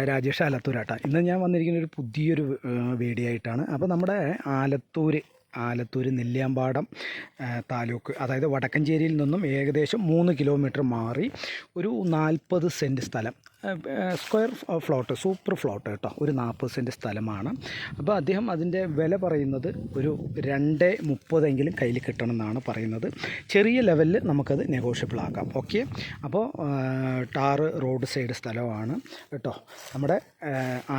രാജേഷ് ആലത്തൂരാട്ടാ. ഇന്ന് ഞാൻ വന്നിരിക്കുന്ന ഒരു പുതിയൊരു വീഡിയോ ആയിട്ടാണ്. അപ്പോൾ നമ്മുടെ ആലത്തൂർ നെല്ലിയാമ്പാടം താലൂക്ക്, അതായത് വടക്കഞ്ചേരിയിൽ നിന്നും ഏകദേശം 3 കിലോമീറ്റർ മാറി ഒരു 40 സെൻറ്റ് സ്ഥലം, സ്ക്വയർ ഫ്ലോട്ട്, സൂപ്പർ ഫ്ലോട്ട് കേട്ടോ, ഒരു 40 സെൻറ്റ് സ്ഥലമാണ്. അപ്പോൾ അദ്ദേഹം അതിൻ്റെ വില പറയുന്നത് ഒരു 2.30 കയ്യിൽ കിട്ടണം എന്നാണ് പറയുന്നത്. ചെറിയ ലെവലിൽ നമുക്കത് നെഗോഷ്യബിൾ ആക്കാം. ഓക്കെ, അപ്പോൾ ടാറ് റോഡ് സൈഡ് സ്ഥലമാണ് കേട്ടോ. നമ്മുടെ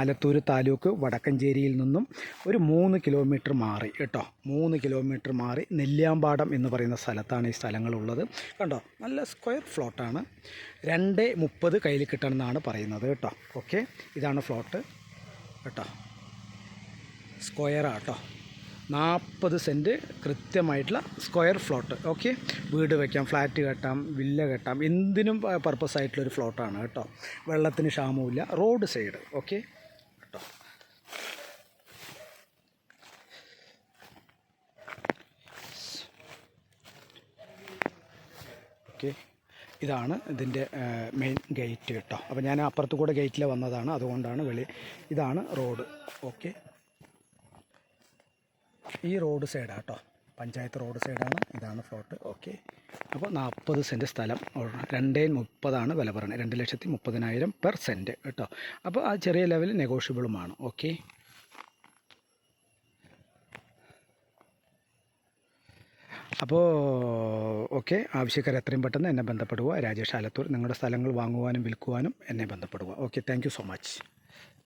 ആലത്തൂർ താലൂക്ക് വടക്കഞ്ചേരിയിൽ നിന്നും ഒരു 3 കിലോമീറ്റർ മാറി കേട്ടോ, 3 കിലോമീറ്റർ മാറി നെല്ലിയാമ്പാടം എന്ന് പറയുന്ന സ്ഥലത്താണ് ഈ സ്ഥലങ്ങളുള്ളത്. കണ്ടോ, നല്ല സ്ക്വയർ ഫ്ലോട്ടാണ്. 2.30 കയ്യിൽ കിട്ടണമെന്നാണ് പറയുന്നത് കേട്ടോ. ഓക്കെ, ഇതാണ് ഫ്ലോട്ട് കേട്ടോ, സ്ക്വയറാണ് കേട്ടോ. 40 സെൻറ്റ് കൃത്യമായിട്ടുള്ള സ്ക്വയർ ഫ്ലോട്ട്. ഓക്കെ, വീട് വയ്ക്കാം, ഫ്ലാറ്റ് കെട്ടാം, വില്ല കെട്ടാം, എന്തിനും പർപ്പസ് ആയിട്ടുള്ളൊരു ഫ്ലോട്ടാണ് കേട്ടോ. വെള്ളത്തിന് ക്ഷാമമില്ല, റോഡ് സൈഡ്. ഓക്കെ കേട്ടോ. ഓക്കെ, ഇതാണ് ഇതിൻ്റെ മെയിൻ ഗേറ്റ് കേട്ടോ. അപ്പോൾ ഞാൻ അപ്പുറത്ത് കൂടെ ഗേറ്റിൽ വന്നതാണ്, അതുകൊണ്ടാണ് ഇതാണ് റോഡ്. ഓക്കെ, ഈ റോഡ് സൈഡാണ് കേട്ടോ, പഞ്ചായത്ത് റോഡ് സൈഡാണ്. ഇതാണ് ഫ്ലോട്ട്. ഓക്കെ, അപ്പോൾ 40 സെൻറ്റ് സ്ഥലം, 2.30 വില പറയുന്നത്, 2,30,000 പെർ സെൻറ്റ് കേട്ടോ. അപ്പോൾ ആ ചെറിയ ലെവൽ നെഗോഷ്യബിളുമാണ്. ഓക്കെ, അപ്പോൾ ഓക്കെ, ആവശ്യക്കാർ എത്രയും പെട്ടെന്ന് എന്നെ ബന്ധപ്പെടുക. രാജേഷ് ആലത്തൂർ. നിങ്ങളുടെ സ്ഥലങ്ങൾ വാങ്ങുവാനും വിൽക്കുവാനും എന്നെ ബന്ധപ്പെടുക. Okay, thank you so much.